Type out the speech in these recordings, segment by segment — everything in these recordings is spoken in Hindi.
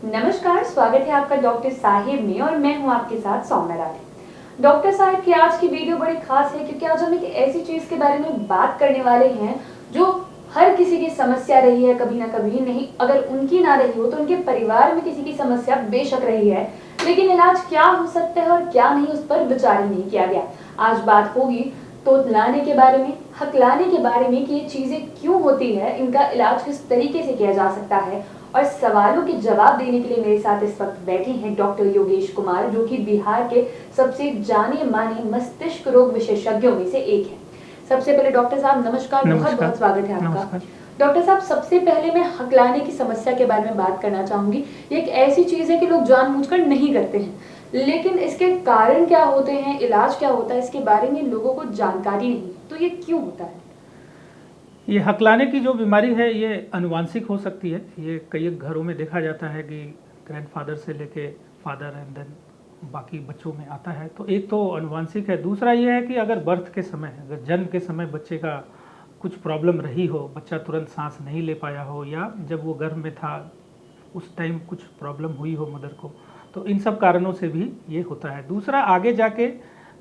नमस्कार, स्वागत है आपका डॉक्टर साहिब में और मैं हूं आपके साथ सौम्या राठी। डॉक्टर साहिब की आज की वीडियो बड़ी खास है क्योंकि आज हम एक ऐसी चीज के बारे में बात करने वाले हैं जो हर किसी की समस्या रही है कभी ना कभी। नहीं, अगर उनकी ना रही हो तो उनके परिवार में किसी की समस्या बेशक रही है, लेकिन इलाज क्या हो सकता है और क्या नहीं, उस पर विचार ही नहीं किया गया। आज बात होगी तोतलाने के बारे में, हकलाने के बारे में कि ये चीजें क्यों होती है, इनका इलाज किस तरीके से किया जा सकता है। और सवालों के जवाब देने के लिए मेरे साथ इस वक्त बैठे हैं डॉक्टर योगेश कुमार, जो कि बिहार के सबसे जाने माने मस्तिष्क रोग विशेषज्ञों में से एक है। सबसे पहले डॉक्टर साहब नमस्कार, बहुत बहुत स्वागत है आपका। डॉक्टर साहब, सबसे पहले मैं हकलाने की समस्या के बारे में बात करना चाहूंगी। ये एक ऐसी चीज है कि लोग जानबूझकर नहीं करते हैं, लेकिन इसके कारण क्या होते हैं, इलाज क्या होता है, इसके बारे में लोगों को जानकारी नहीं। तो ये क्यों होता है? ये हकलाने की जो बीमारी है ये आनुवांशिक हो सकती है। ये कई घरों में देखा जाता है कि ग्रैंडफादर से लेके फादर एंड देन बाकी बच्चों में आता है। तो एक तो आनुवांशिक है, दूसरा ये है कि अगर बर्थ के समय, अगर जन्म के समय बच्चे का कुछ प्रॉब्लम रही हो, बच्चा तुरंत सांस नहीं ले पाया हो, या जब वो गर्भ में था उस टाइम कुछ प्रॉब्लम हुई हो मदर को, तो इन सब कारणों से भी ये होता है। दूसरा, आगे जाके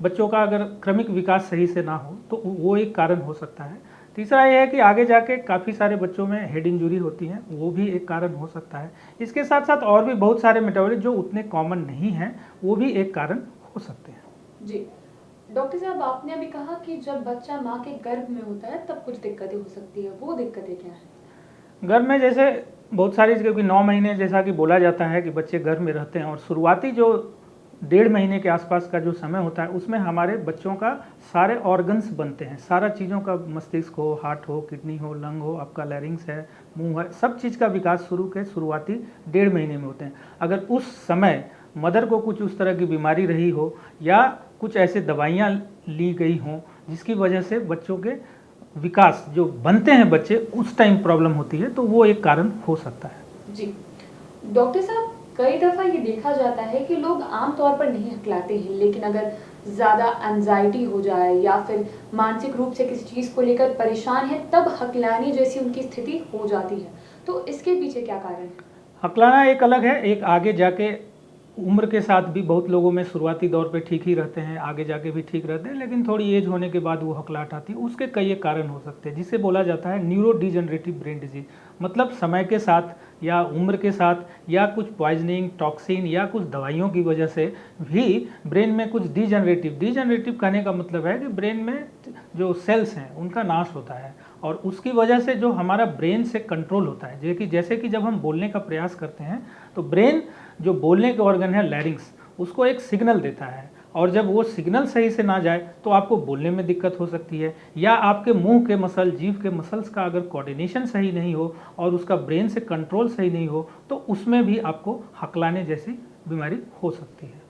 बच्चों का अगर क्रमिक विकास सही से ना हो तो वो एक कारण हो सकता है। तीसरा ये है कि आगे जाके काफ़ी सारे बच्चों में हेड इंजरी होती है, वो भी एक कारण हो सकता है। इसके साथ साथ और भी बहुत सारे मेटाबॉलिक जो उतने कॉमन नहीं हैं, वो भी एक कारण हो सकते हैं। जी डॉक्टर साहब, आपने अभी कहा कि जब बच्चा माँ के गर्भ में होता है तब कुछ दिक्कतें हो सकती है, वो दिक्कतें क्या हैं? गर्भ में जैसे बहुत सारी, क्योंकि 9 महीने जैसा कि बोला जाता है कि बच्चे गर्भ में रहते हैं, और शुरुआती जो 1.5 महीने के आसपास का जो समय होता है उसमें हमारे बच्चों का सारे ऑर्गन्स बनते हैं, सारा चीज़ों का, मस्तिष्क हो, हार्ट हो, किडनी हो, लंग हो, आपका लैरिंग्स है, मुंह है, सब चीज़ का विकास शुरुआती 1.5 महीने में होते हैं। अगर उस समय मदर को कुछ उस तरह की बीमारी रही हो या कुछ ऐसे दवाइयाँ ली गई हों जिसकी वजह से बच्चों के विकास जो बनते हैं बच्चे उस टाइम प्रॉब्लम होती है, तो वो एक कारण हो सकता है। जी डॉक्टर साहब, कई दफ़ा ये देखा जाता है कि लोग आमतौर पर नहीं हकलाते हैं, लेकिन अगर ज़्यादा एंजाइटी हो जाए या फिर मानसिक रूप से किसी चीज़ को लेकर परेशान है तब हकलाने जैसी उनकी स्थिति हो जाती है। तो इसके पीछे क्या कारण है? हकलाना एक अलग है, एक आगे जाके उम्र के साथ भी बहुत लोगों में शुरुआती दौर पे ठीक ही रहते हैं, आगे जाके भी ठीक रहते हैं, लेकिन थोड़ी एज होने के बाद वो हकलाहट आती है। उसके कई एक कारण हो सकते हैं, जिसे बोला जाता है न्यूरो डिजनरेटिव ब्रेन डिजीज। मतलब समय के साथ या उम्र के साथ या कुछ पॉइजनिंग, टॉक्सिन या कुछ दवाइयों की वजह से भी ब्रेन में कुछ डिजनरेटिव कहने का मतलब है कि ब्रेन में जो सेल्स हैं उनका नाश होता है, और उसकी वजह से जो हमारा ब्रेन से कंट्रोल होता है, जैसे कि जब हम बोलने का प्रयास करते हैं तो ब्रेन जो बोलने के ऑर्गन है लैरिंग्स, उसको एक सिग्नल देता है, और जब वो सिग्नल सही से ना जाए तो आपको बोलने में दिक्कत हो सकती है, या आपके मुंह के मसल, जीभ के मसल्स का अगर कोऑर्डिनेशन सही नहीं हो और उसका ब्रेन से कंट्रोल सही नहीं हो तो उसमें भी आपको हकलाने जैसी बीमारी हो सकती है।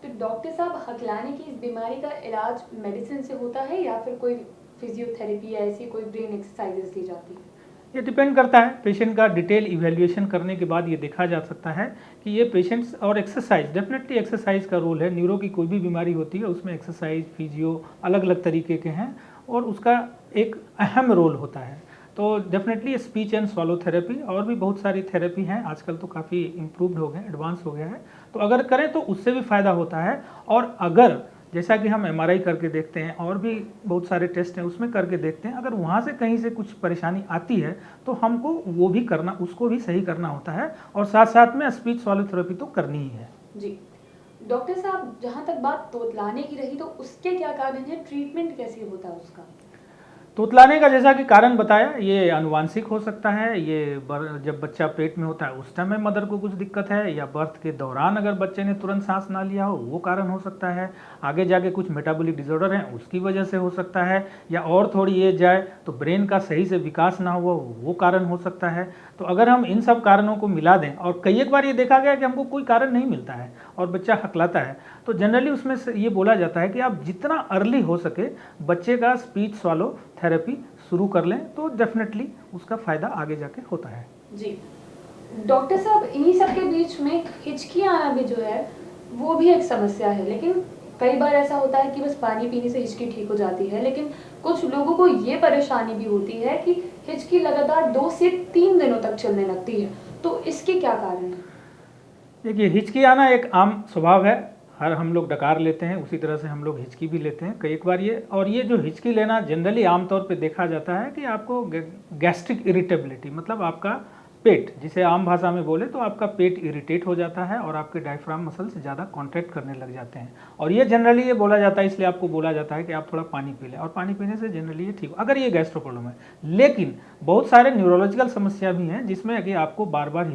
तो डॉक्टर साहब, हकलाने की इस बीमारी का इलाज मेडिसिन से होता है या फिर कोई फिजियोथेरेपी या ऐसी कोई ब्रेन एक्सरसाइजेस दी जाती है? ये डिपेंड करता है, पेशेंट का डिटेल इवैल्यूएशन करने के बाद ये देखा जा सकता है कि ये पेशेंट्स, और एक्सरसाइज, डेफिनेटली एक्सरसाइज का रोल है। न्यूरो की कोई भी बीमारी होती है उसमें एक्सरसाइज, फिजियो अलग अलग तरीके के हैं और उसका एक अहम रोल होता है। तो definitely speech and swallow therapy और भी बहुत सारी थेरेपी हैं, आजकल तो काफ़ी इम्प्रूव्ड हो गए, एडवांस हो गया है, तो अगर करें तो उससे भी फ़ायदा होता है। और अगर जैसा कि हम एमआरआई करके देखते हैं और भी बहुत सारे टेस्ट हैं उसमें करके देखते हैं, अगर वहाँ से कहीं से कुछ परेशानी आती है तो हमको वो भी करना, उसको भी सही करना होता है, और साथ साथ में स्पीच सॉल्व थेरेपी तो करनी ही है। जी डॉक्टर साहब, जहाँ तक बात तोतलाने की रही तो उसके क्या कारण है, ट्रीटमेंट कैसे होता है उसका? तोतलाने का जैसा कि कारण बताया, ये आनुवांशिक हो सकता है। ये जब बच्चा पेट में होता है उस टाइम मदर को कुछ दिक्कत है, या बर्थ के दौरान अगर बच्चे ने तुरंत सांस ना लिया हो वो कारण हो सकता है। आगे जाके कुछ मेटाबॉलिक डिसऑर्डर हैं उसकी वजह से हो सकता है, या और थोड़ी एज जाए तो ब्रेन का सही से विकास ना हुआ वो कारण हो सकता है। तो अगर हम इन सब कारणों को मिला दें, और कई एक बार ये देखा गया कि हमको कोई कारण नहीं मिलता है और बच्चा हकलाता है, तो जनरली उसमें से ये बोला जाता है कि आप जितना अर्ली हो सके बच्चे का स्पीच स्वॉलो थेरेपी शुरू कर लें, तो डेफिनेटली उसका फ़ायदा आगे जाके होता है। जी डॉक्टर साहब, इन्हीं सब के बीच में हिचकी आना भी जो है वो भी एक समस्या है, लेकिन कई बार ऐसा होता है कि बस पानी पीने से हिचकी ठीक हो जाती है, लेकिन कुछ लोगों को ये परेशानी भी होती है कि हिचकी लगातार 2 से 3 दिनों तक चलने लगती है। तो इसके क्या कारण है? देखिए, हिचकी आना एक आम स्वभाव है, हर हम लोग डकार लेते हैं, उसी तरह से हम लोग हिचकी भी लेते हैं कई एक बार ये। और ये जो हिचकी लेना जनरली आमतौर पे देखा जाता है कि आपको गैस्ट्रिक इरिटेबिलिटी, मतलब आपका पेट, जिसे आम भाषा में बोले तो आपका पेट इरिटेट हो जाता है और आपके डायफ्राम मसल्स ज़्यादा कॉन्ट्रैक्ट करने लग जाते हैं। और ये जनरली ये बोला जाता है, इसलिए आपको बोला जाता है कि आप थोड़ा पानी पी लें, और पानी पीने से जनरली ये ठीक हो, अगर ये गैस्ट्रो प्रॉब्लम है। लेकिन बहुत सारे न्यूरोलॉजिकल समस्या भी हैं जिसमें कि आपको बार बार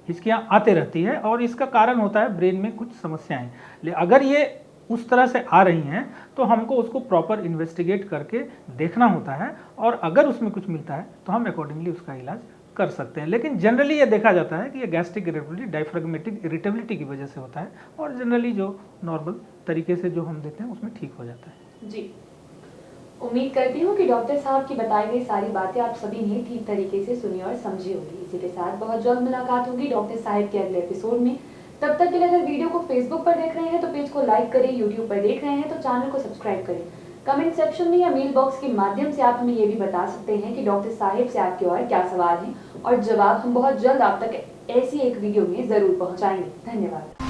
हिचकियाँ आते रहती है, और इसका कारण होता है ब्रेन में कुछ समस्याएं। अगर ये उस तरह से आ रही हैं तो हमको उसको प्रॉपर इन्वेस्टिगेट करके देखना होता है, और अगर उसमें कुछ मिलता है तो हम अकॉर्डिंगली उसका इलाज कर सकते हैं। लेकिन जनरली ये देखा जाता है कि ये गैस्ट्रिक इरिटेबिलिटी डायफ्राग्मेटिक इरिटेबिलिटी की वजह से होता है, और जनरली जो नॉर्मल तरीके से जो हम देते हैं उसमें ठीक हो जाता है। जी, उम्मीद करती हूँ कि डॉक्टर साहब की बताई गई सारी बातें आप सभी ने ठीक तरीके से सुनी और समझी होगी। इसी के साथ बहुत जल्द मुलाकात होगी डॉक्टर साहब के अगले एपिसोड में। तब तक के लिए अगर वीडियो को फेसबुक पर देख रहे हैं तो पेज को लाइक करें, यूट्यूब पर देख रहे हैं तो चैनल को सब्सक्राइब करें। कमेंट सेक्शन में या मेल बॉक्स के माध्यम से आप हमें ये भी बता सकते हैं कि डॉक्टर साहिब से आपके और क्या सवाल हैं, और जवाब हम बहुत जल्द आप तक ऐसी एक वीडियो में जरूर पहुंचाएंगे। धन्यवाद।